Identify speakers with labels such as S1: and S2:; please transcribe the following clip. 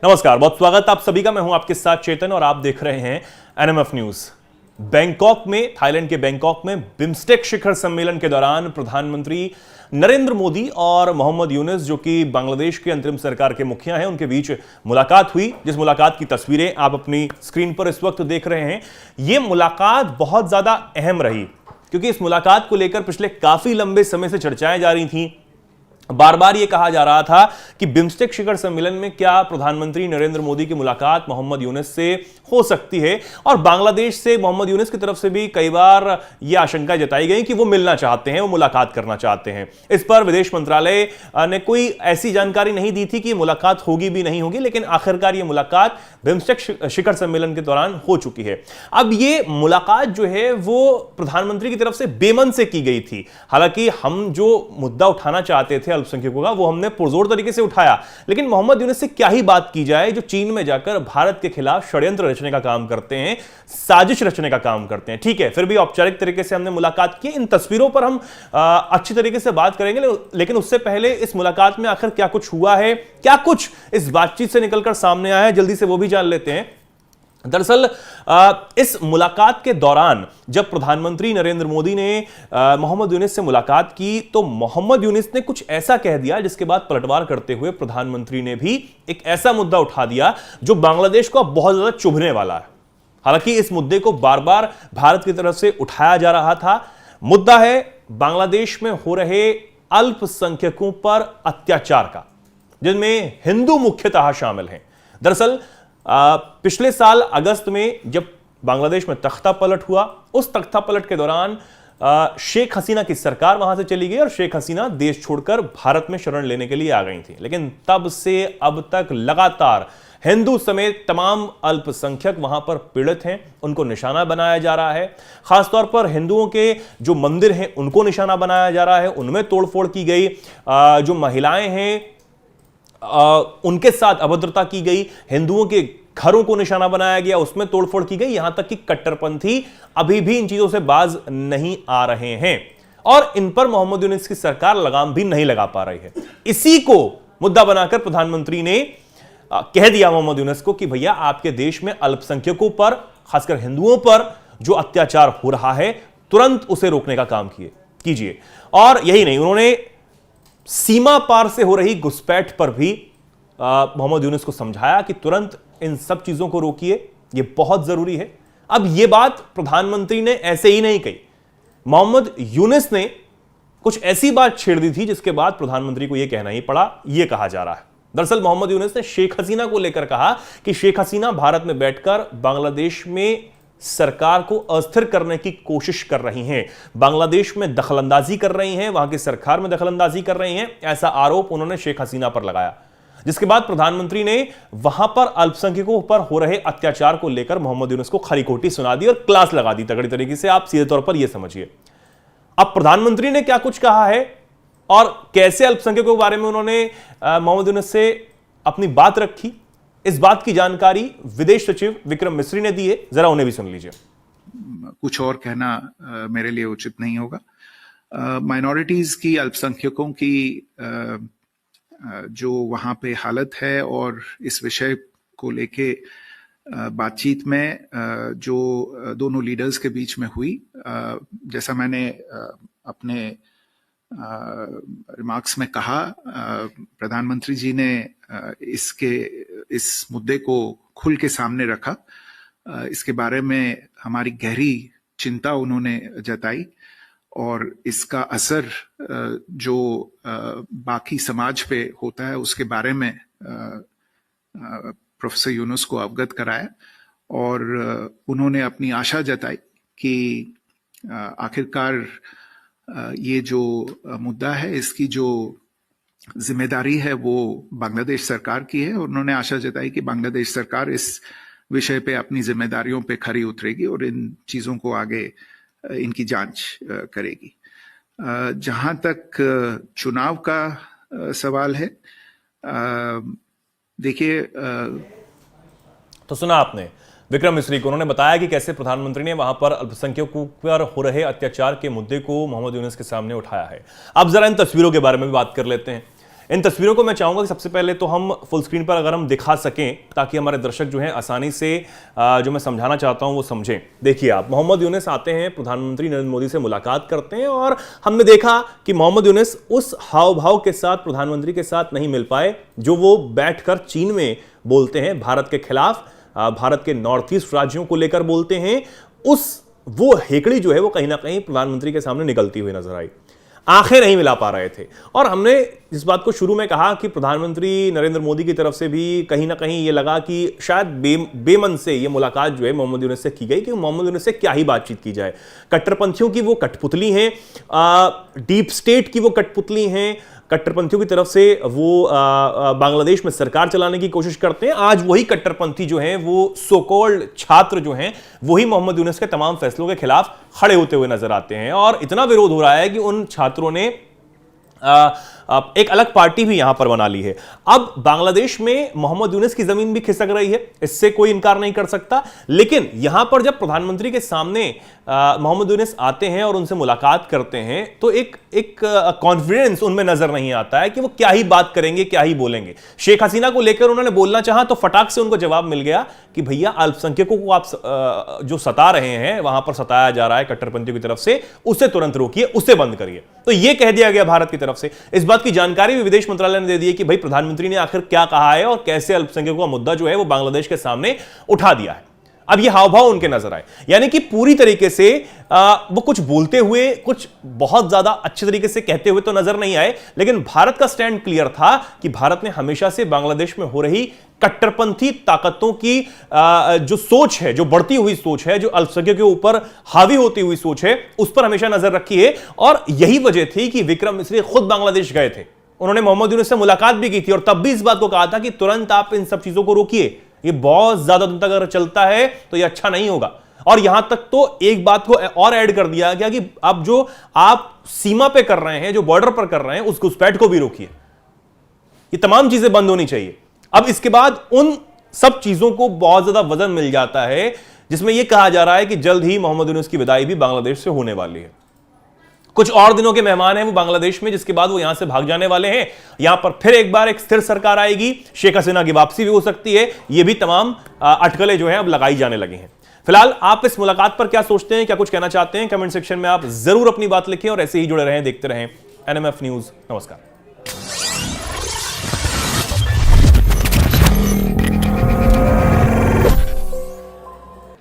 S1: नमस्कार, बहुत स्वागत आप सभी का। मैं हूं आपके साथ चेतन और आप देख रहे हैं एनएमएफ न्यूज। बैंकॉक में, थाईलैंड के बैंकॉक में बिम्स्टेक शिखर सम्मेलन के दौरान प्रधानमंत्री नरेंद्र मोदी और मोहम्मद यूनुस, जो कि बांग्लादेश के अंतरिम सरकार के मुखिया हैं, उनके बीच मुलाकात हुई, जिस मुलाकात की तस्वीरें आप अपनी स्क्रीन पर इस वक्त देख रहे हैं। यह मुलाकात बहुत ज्यादा अहम रही क्योंकि इस मुलाकात को लेकर पिछले काफी लंबे समय से चर्चाएं जा रही थीं। बार बार यह कहा जा रहा था कि बिम्स्टेक शिखर सम्मेलन में क्या प्रधानमंत्री नरेंद्र मोदी की मुलाकात मोहम्मद यूनुस से हो सकती है, और बांग्लादेश से मोहम्मद यूनुस की तरफ से भी कई बार यह आशंका जताई गई कि वो मिलना चाहते हैं, वो मुलाकात करना चाहते हैं। इस पर विदेश मंत्रालय ने कोई ऐसी जानकारी नहीं दी थी कि मुलाकात होगी भी नहीं होगी, लेकिन आखिरकार यह मुलाकात बिम्स्टेक शिखर सम्मेलन के दौरान हो चुकी है। अब यह मुलाकात जो है वो प्रधानमंत्री की तरफ से बेमन से की गई थी। हालांकि हम जो मुद्दा उठाना चाहते थे अल्पसंख्यकों का, वो हमने पुरजोर तरीके से उठाया, लेकिन मोहम्मद यूनुस से क्या ही बात की जाए, जो चीन में जाकर भारत के खिलाफ षड्यंत्र रचने का काम करते हैं, साजिश रचने का काम करते हैं। ठीक है, फिर भी औपचारिक तरीके से हमने मुलाकात की। इन तस्वीरों पर हम अच्छी तरीके से बात करेंगे, लेकिन उससे पहले इस मुलाकात में आखिर क्या कुछ हुआ है, क्या कुछ इस बातचीत से निकलकर सामने आया है, जल्दी से वो भी जान लेते हैं। दरअसल इस मुलाकात के दौरान जब प्रधानमंत्री नरेंद्र मोदी ने मोहम्मद यूनुस से मुलाकात की, तो मोहम्मद यूनुस ने कुछ ऐसा कह दिया जिसके बाद पलटवार करते हुए प्रधानमंत्री ने भी एक ऐसा मुद्दा उठा दिया जो बांग्लादेश को बहुत ज्यादा चुभने वाला है। हालांकि इस मुद्दे को बार बार भारत की तरफ से उठाया जा रहा था। मुद्दा है बांग्लादेश में हो रहे अल्पसंख्यकों पर अत्याचार का, जिनमें हिंदू मुख्यतः शामिल हैं। दरअसल पिछले साल अगस्त में जब बांग्लादेश में तख्ता पलट हुआ, उस तख्ता पलट के दौरान शेख हसीना की सरकार वहां से चली गई और शेख हसीना देश छोड़कर भारत में शरण लेने के लिए आ गई थी। लेकिन तब से अब तक लगातार हिंदू समेत तमाम अल्पसंख्यक वहां पर पीड़ित हैं, उनको निशाना बनाया जा रहा है। खासतौर पर हिंदुओं के जो मंदिर हैं उनको निशाना बनाया जा रहा है, उनमें तोड़फोड़ की गई। जो महिलाएं हैं उनके साथ अभद्रता की गई, हिंदुओं के घरों को निशाना बनाया गया, उसमें तोड़फोड़ की गई। यहां तक कि कट्टरपंथी अभी भी इन चीजों से बाज नहीं आ रहे हैं और इन पर मोहम्मद यूनुस की सरकार लगाम भी नहीं लगा पा रही है। इसी को मुद्दा बनाकर प्रधानमंत्री ने कह दिया मोहम्मद यूनुस को कि भैया, आपके देश में अल्पसंख्यकों पर, खासकर हिंदुओं पर जो अत्याचार हो रहा है, तुरंत उसे रोकने का काम कीजिए। और यही नहीं, उन्होंने सीमा पार से हो रही घुसपैठ पर भी मोहम्मद यूनुस को समझाया कि तुरंत इन सब चीजों को रोकिए, यह बहुत जरूरी है। अब यह बात प्रधानमंत्री ने ऐसे ही नहीं कही, मोहम्मद यूनुस ने कुछ ऐसी बात छेड़ दी थी जिसके बाद प्रधानमंत्री को यह कहना ही पड़ा, यह कहा जा रहा है। दरअसल मोहम्मद यूनुस ने शेख हसीना को लेकर कहा कि शेख हसीना भारत में बैठकर बांग्लादेश में सरकार को अस्थिर करने की कोशिश कर रही हैं, बांग्लादेश में दखलंदाजी कर रही हैं, वहां की सरकार में दखलंदाजी कर रही हैं, ऐसा आरोप उन्होंने शेख हसीना पर लगाया। जिसके बाद प्रधानमंत्री ने वहां पर अल्पसंख्यकों पर हो रहे अत्याचार को लेकर मोहम्मद यूनुस को खरी खोटी सुना दी और क्लास लगा दी तगड़ी तरीके से। आप सीधे तौर पर यह समझिए अब प्रधानमंत्री ने क्या कुछ कहा है और कैसे अल्पसंख्यकों के बारे में उन्होंने मोहम्मद यूनुस से अपनी बात रखी, इस बात की जानकारी विदेश सचिव विक्रम मिस्री ने दी है। जरा उन्हें भी सुन लीजिए।
S2: कुछ और कहना मेरे लिए उचित नहीं होगा। माइनॉरिटीज की, अल्पसंख्यकों की जो वहां पे हालत है और इस विषय को लेके बातचीत में जो दोनों लीडर्स के बीच में हुई, जैसा मैंने अपने रिमार्क्स में कहा, प्रधानमंत्री जी ने इस मुद्दे को खुल के सामने रखा। इसके बारे में हमारी गहरी चिंता उन्होंने जताई और इसका असर जो बाकी समाज पे होता है उसके बारे में प्रोफेसर यूनुस को अवगत कराया और उन्होंने अपनी आशा जताई कि आखिरकार ये जो मुद्दा है, इसकी जो जिम्मेदारी है वो बांग्लादेश सरकार की है। और उन्होंने आशा जताई कि बांग्लादेश सरकार इस विषय पे अपनी जिम्मेदारियों पे खरी उतरेगी और इन चीजों को आगे इनकी जांच करेगी। जहां तक चुनाव का सवाल है, देखिए,
S1: तो सुना आपने विक्रम मिस्री को, उन्होंने बताया कि कैसे प्रधानमंत्री ने वहां पर अल्पसंख्यकों पर हो रहे अत्याचार के मुद्दे को मोहम्मद यूनुस के सामने उठाया है। अब जरा इन तस्वीरों के बारे में भी बात कर लेते हैं। इन तस्वीरों को मैं चाहूंगा कि सबसे पहले तो हम फुल स्क्रीन पर अगर हम दिखा सकें ताकि हमारे दर्शक जो हैं आसानी से जो मैं समझाना चाहता हूं वो समझें। देखिए आप, मोहम्मद यूनुस आते हैं, प्रधानमंत्री नरेंद्र मोदी से मुलाकात करते हैं और हमने देखा कि मोहम्मद यूनुस उस हाव भाव के साथ प्रधानमंत्री के साथ नहीं मिल पाए जो वो बैठकर चीन में बोलते हैं, भारत के खिलाफ, भारत के नॉर्थ ईस्ट राज्यों को लेकर बोलते हैं। वो हेकड़ी जो है वो कहीं ना कहीं प्रधानमंत्री के सामने निकलती हुई नजर आई, आंखें नहीं मिला पा रहे थे। और हमने इस बात को शुरू में कहा कि प्रधानमंत्री नरेंद्र मोदी की तरफ से भी कहीं ना कहीं ये लगा कि शायद बेमन से ये मुलाकात जो है मोहम्मद यूनुस से की गई कि मोहम्मद यूनुस से क्या ही बातचीत की जाए। कट्टरपंथियों की वो कठपुतली हैं, डीप स्टेट की वो कठपुतली हैं, कट्टरपंथियों की तरफ से वो बांग्लादेश में सरकार चलाने की कोशिश करते हैं। आज वही कट्टरपंथी जो हैं, वो सो कॉल्ड छात्र जो हैं, वही मोहम्मद यूनुस के तमाम फैसलों के खिलाफ खड़े होते हुए नजर आते हैं। और इतना विरोध हो रहा है कि उन छात्रों ने एक अलग पार्टी भी यहां पर बना ली है। अब बांग्लादेश में मोहम्मद यूनुस की जमीन भी खिसक रही है, इससे कोई इनकार नहीं कर सकता। लेकिन यहां पर जब प्रधानमंत्री के सामने मोहम्मद यूनुस आते हैं और उनसे मुलाकात करते हैं तो एक कॉन्फिडेंस उनमें नजर नहीं आता है कि वो क्या ही बात करेंगे, क्या ही बोलेंगे। शेख हसीना को लेकर उन्होंने बोलना चाहा तो फटाक से उनको जवाब मिल गया कि भैया अल्पसंख्यकों को आप जो सता रहे हैं, वहां पर सताया जा रहा है कट्टरपंथियों की तरफ से, उसे तुरंत रोकिए, उसे बंद करिए। तो यह कह दिया गया भारत की तरफ से। इस बात की जानकारी भी विदेश मंत्रालय ने दे दी है कि भाई प्रधानमंत्री ने आखिर क्या कहा है और कैसे अल्पसंख्यकों का मुद्दा जो है वो बांग्लादेश के सामने उठा दिया है। अब ये हाव भाव उनके नजर आए, यानी कि पूरी तरीके से वो कुछ बोलते हुए, कुछ बहुत ज्यादा अच्छे तरीके से कहते हुए तो नजर नहीं आए, लेकिन भारत का स्टैंड क्लियर था कि भारत ने हमेशा से बांग्लादेश में हो रही कट्टरपंथी ताकतों की जो सोच है, जो बढ़ती हुई सोच है, जो अल्पसंख्यकों के ऊपर हावी होती हुई सोच है, उस पर हमेशा नजर रखी है। और यही वजह थी कि विक्रम मिस्री खुद बांग्लादेश गए थे, उन्होंने मोहम्मद यूनुस से मुलाकात भी की थी और तब भी इस बात को कहा था कि तुरंत आप इन सब चीजों को रोकिए, ये बहुत ज्यादा दिन तक अगर चलता है तो ये अच्छा नहीं होगा। और यहां तक तो एक बात को और ऐड कर दिया गया कि अब जो आप सीमा पे कर रहे हैं, जो बॉर्डर पर कर रहे हैं, उस घुसपैठ को भी रोकिए। ये तमाम चीजें बंद होनी चाहिए। अब इसके बाद उन सब चीजों को बहुत ज्यादा वजन मिल जाता है, जिसमें यह कहा जा रहा है कि जल्द ही मोहम्मद यूनुस की विदाई भी बांग्लादेश से होने वाली है। कुछ और दिनों के मेहमान हैं वो बांग्लादेश में, जिसके बाद वो यहां से भाग जाने वाले हैं। यहां पर फिर एक बार एक स्थिर सरकार आएगी, शेख हसीना की वापसी भी हो सकती है। ये भी तमाम अटकलें जो है अब लगाई जाने लगी हैं। फिलहाल आप इस मुलाकात पर क्या सोचते हैं, क्या कुछ कहना चाहते हैं, कमेंट सेक्शन में आप जरूर अपनी बात लिखें और ऐसे ही जुड़े रहें, देखते रहें एनएमएफ न्यूज। नमस्कार।